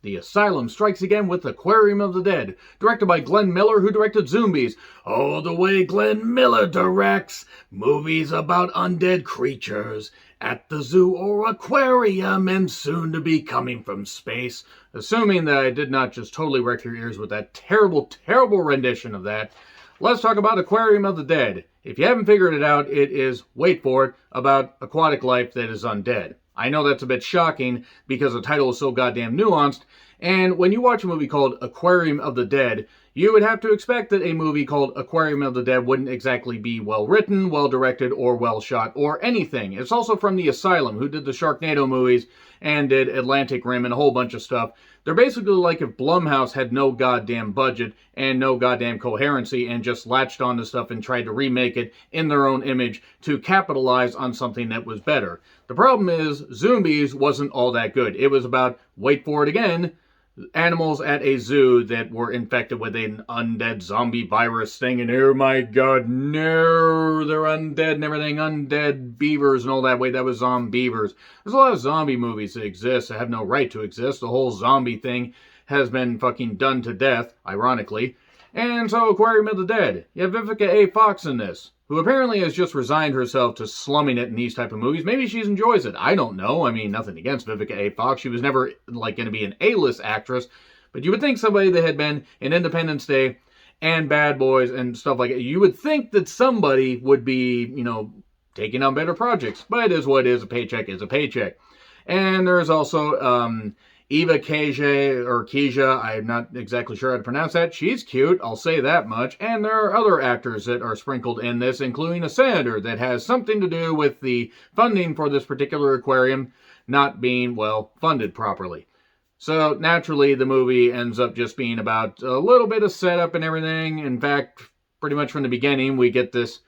The Asylum strikes again with Aquarium of the Dead, directed by Glenn Miller, who directed Zombies. Oh, the way Glenn Miller directs movies about undead creatures at the zoo or aquarium and soon to be coming from space. Assuming that I did not just totally wreck your ears with that terrible, terrible rendition of that, let's talk about Aquarium of the Dead. If you haven't figured it out, it is, wait for it, about aquatic life that is undead. I know that's a bit shocking because the title is so goddamn nuanced, and when you watch a movie called Aquarium of the Dead, you would have to expect that a movie called Aquarium of the Dead wouldn't exactly be well written, well directed, or well shot, or anything. It's also from The Asylum, who did the Sharknado movies and did Atlantic Rim and a whole bunch of stuff. They're basically like if Blumhouse had no goddamn budget and no goddamn coherency and just latched onto stuff and tried to remake it in their own image to capitalize on something that was better. The problem is, Zombies wasn't all that good. It was about, wait for it again, animals at a zoo that were infected with an undead zombie virus thing, and oh my god, no, they're undead and everything, undead beavers and all that. Wait, that was Zombievers. There's a lot of zombie movies that exist that have no right to exist. The whole zombie thing has been fucking done to death, ironically. And so, Aquarium of the Dead. You have Vivica A. Fox in this, who apparently has just resigned herself to slumming it in these type of movies. Maybe she enjoys it. I don't know. I mean, nothing against Vivica A. Fox. She was never, like, going to be an A-list actress. But you would think somebody that had been in Independence Day and Bad Boys and stuff like that, you would think that somebody would be, you know, taking on better projects. But it is what it is. A paycheck is a paycheck. And there's also Eva Keja, I'm not exactly sure how to pronounce that. She's cute, I'll say that much. And there are other actors that are sprinkled in this, including a senator that has something to do with the funding for this particular aquarium not being, well, funded properly. So, naturally, the movie ends up just being about a little bit of setup and everything. In fact, pretty much from the beginning, we get this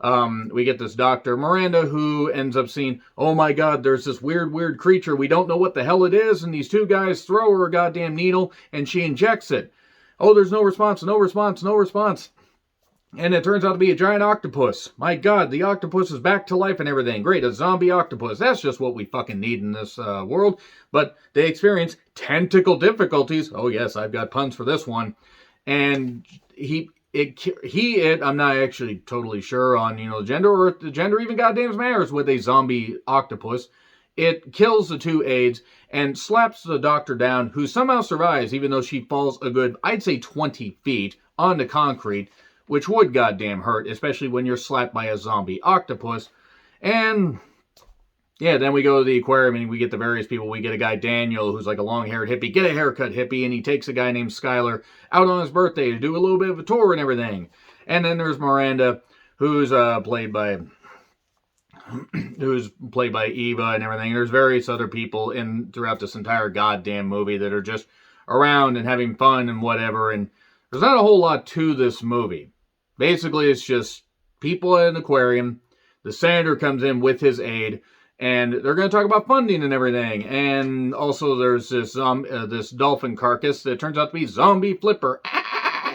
Dr. Miranda who ends up seeing, oh my god, there's this weird creature. We don't know what the hell it is. And these two guys throw her a goddamn needle and she injects it. Oh, there's no response. And it turns out to be a giant octopus. My god, the octopus is back to life and everything. Great, a zombie octopus. That's just what we fucking need in this world. But they experience tentacle difficulties. Oh yes, I've got puns for this one. And I'm not actually totally sure on, the gender, or if the gender even goddamn matters with a zombie octopus. It kills the two aides and slaps the doctor down, who somehow survives, even though she falls a good, I'd say 20 feet onto concrete, which would goddamn hurt, especially when you're slapped by a zombie octopus. And yeah, then we go to the aquarium and we get the various people. We get a guy, Daniel, who's like a long-haired hippie. Get a haircut, hippie. And he takes a guy named Skylar out on his birthday to do a little bit of a tour and everything. And then there's Miranda, who's played by Eva and everything. There's various other people throughout this entire goddamn movie that are just around and having fun and whatever. And there's not a whole lot to this movie. Basically, it's just people at an aquarium. The senator comes in with his aide. And they're going to talk about funding and everything. And also there's this dolphin carcass that turns out to be Zombie Flipper.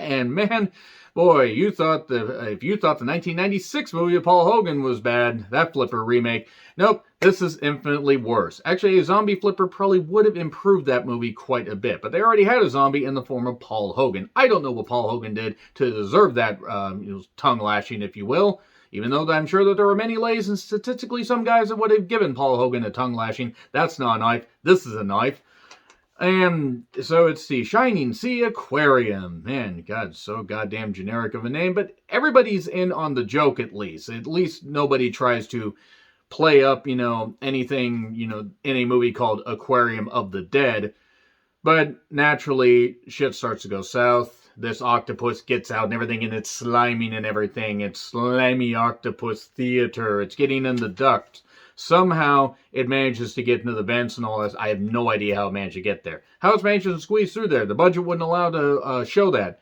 And man, boy, if you thought the 1996 movie of Paul Hogan was bad, that Flipper remake, nope, this is infinitely worse. Actually, a Zombie Flipper probably would have improved that movie quite a bit. But they already had a zombie in the form of Paul Hogan. I don't know what Paul Hogan did to deserve that tongue lashing, if you will. Even though I'm sure that there were many lays and statistically some guys that would have given Paul Hogan a tongue lashing. That's not a knife. This is a knife. And so it's the Shining Sea Aquarium. Man, God, so goddamn generic of a name. But everybody's in on the joke at least. At least nobody tries to play up, anything, in a movie called Aquarium of the Dead. But naturally, shit starts to go south. This octopus gets out and everything, and it's sliming and everything. It's slimy octopus theater. It's getting in the ducts. Somehow, it manages to get into the vents and all this. I have no idea how it managed to get there. How it's managed to squeeze through there. The budget wouldn't allow to show that.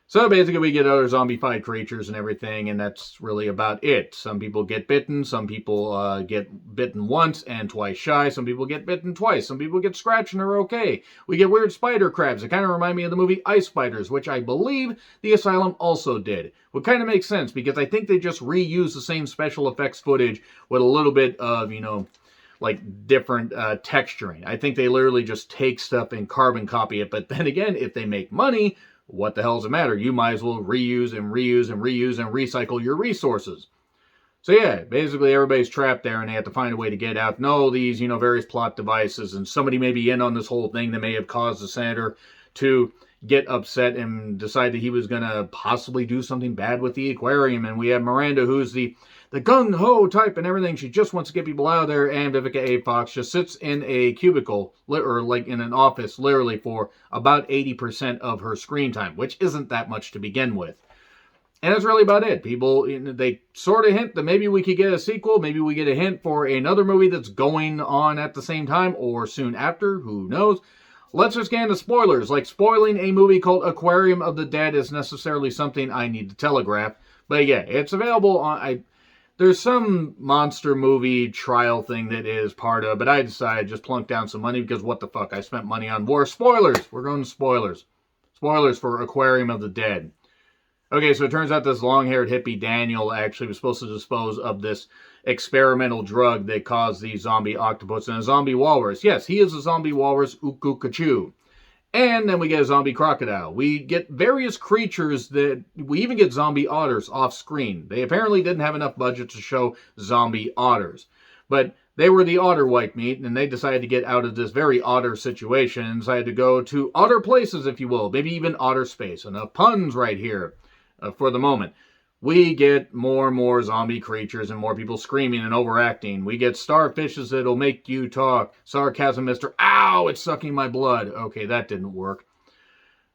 So basically we get other zombified creatures and everything, and that's really about it. Some people get bitten, some people get bitten once and twice shy, some people get bitten twice, some people get scratched and are okay. We get weird spider crabs that kind of remind me of the movie Ice Spiders, which I believe the Asylum also did. What kind of makes sense, because I think they just reused the same special effects footage with a little bit of, like different texturing. I think they literally just take stuff and carbon copy it. But then again, if they make money, what the hell does it matter? You might as well reuse and reuse and reuse and recycle your resources. So yeah, basically everybody's trapped there and they have to find a way to get out. No, these, various plot devices, and somebody may be in on this whole thing that may have caused the senator to get upset and decide that he was going to possibly do something bad with the aquarium. And we have Miranda, who's the gung-ho type and everything. She just wants to get people out of there. And Vivica A. Fox just sits in a cubicle, or like in an office, literally for about 80% of her screen time, which isn't that much to begin with. And that's really about it. People, they sort of hint that maybe we could get a sequel. Maybe we get a hint for another movie that's going on at the same time or soon after. Who knows? Let's just get into spoilers. Like, spoiling a movie called Aquarium of the Dead is necessarily something I need to telegraph. But yeah, it's available on... There's some monster movie trial thing that is part of, but I decided just plunk down some money because what the fuck? I spent money on war. Spoilers! We're going to spoilers. Spoilers for Aquarium of the Dead. Okay, so it turns out this long-haired hippie Daniel actually was supposed to dispose of this experimental drug that caused the zombie octopus and a zombie walrus. Yes, he is a zombie walrus, Ukukachu. And then we get a zombie crocodile. We get various creatures that... We even get zombie otters off screen. They apparently didn't have enough budget to show zombie otters. But they were the otter white meat, and they decided to get out of this very otter situation and decided to go to otter places, if you will. Maybe even otter space. Enough puns right here. For the moment, we get more and more zombie creatures and more people screaming and overacting. We get starfishes that'll make you talk. Sarcasm, Mr. Ow, it's sucking my blood. Okay, that didn't work.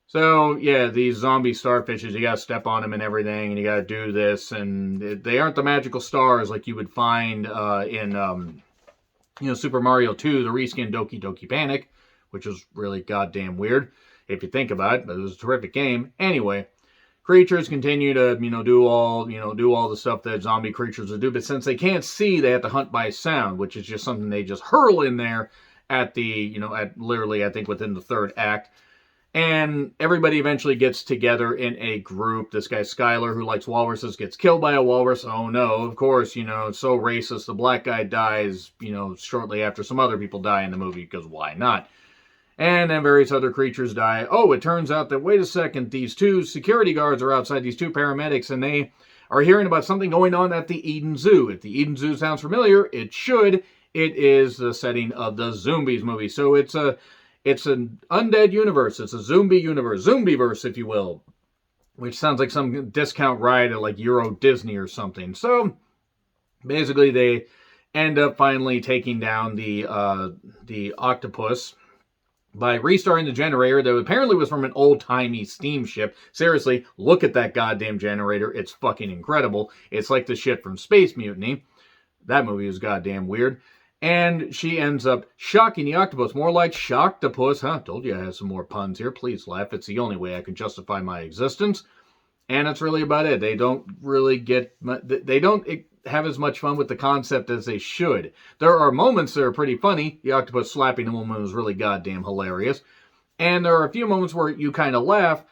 So, yeah, these zombie starfishes, you gotta step on them and everything, and you gotta do this, and they aren't the magical stars like you would find in Super Mario 2, the reskin Doki Doki Panic, which is really goddamn weird, if you think about it, but it was a terrific game. Anyway... Creatures continue to, do all the stuff that zombie creatures would do, but since they can't see, they have to hunt by sound, which is just something they just hurl in there at literally, I think, within the third act. And everybody eventually gets together in a group. This guy, Skylar, who likes walruses, gets killed by a walrus. Oh no, of course, it's so racist. The black guy dies, shortly after some other people die in the movie, because why not? And then various other creatures die. Oh, it turns out that, wait a second, these two security guards are outside, these two paramedics, and they are hearing about something going on at the Eden Zoo. If the Eden Zoo sounds familiar, it should. It is the setting of the Zombies movie. So it's an undead universe. It's a zombie universe. Zombieverse, if you will. Which sounds like some discount ride at like Euro Disney or something. So, basically, they end up finally taking down the octopus by restarting the generator that apparently was from an old-timey steamship. Seriously, look at that goddamn generator. It's fucking incredible. It's like the shit from Space Mutiny. That movie is goddamn weird. And she ends up shocking the octopus. More like Shocktopus. Huh? Told you I had some more puns here. Please laugh. It's the only way I can justify my existence. And that's really about it. They don't really get... They don't have as much fun with the concept as they should. There are moments that are pretty funny. The octopus slapping a woman was really goddamn hilarious. And there are a few moments where you kind of laugh.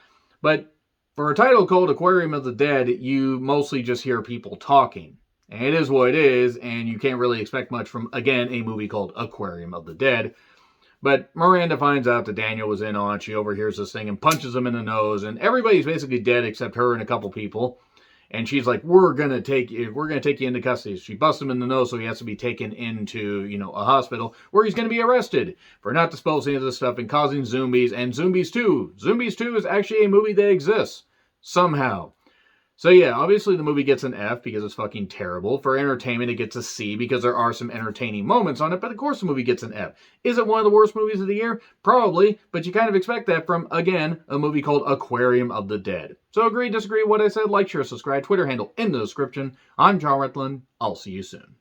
But for a title called Aquarium of the Dead, you mostly just hear people talking. And it is what it is, and you can't really expect much from, again, a movie called Aquarium of the Dead. But Miranda finds out that Daniel was in on it. She overhears this thing and punches him in the nose, and everybody's basically dead except her and a couple people. And she's like, we're gonna take you into custody. She busts him in the nose, so he has to be taken into, a hospital where he's gonna be arrested for not disposing of this stuff and causing zombies and Zombies 2. Zombies 2 is actually a movie that exists somehow. So yeah, obviously the movie gets an F because it's fucking terrible. For entertainment, it gets a C because there are some entertaining moments on it, but of course the movie gets an F. Is it one of the worst movies of the year? Probably, but you kind of expect that from, again, a movie called Aquarium of the Dead. So agree, disagree with what I said, like, share, subscribe, Twitter handle in the description. I'm John Retland. I'll see you soon.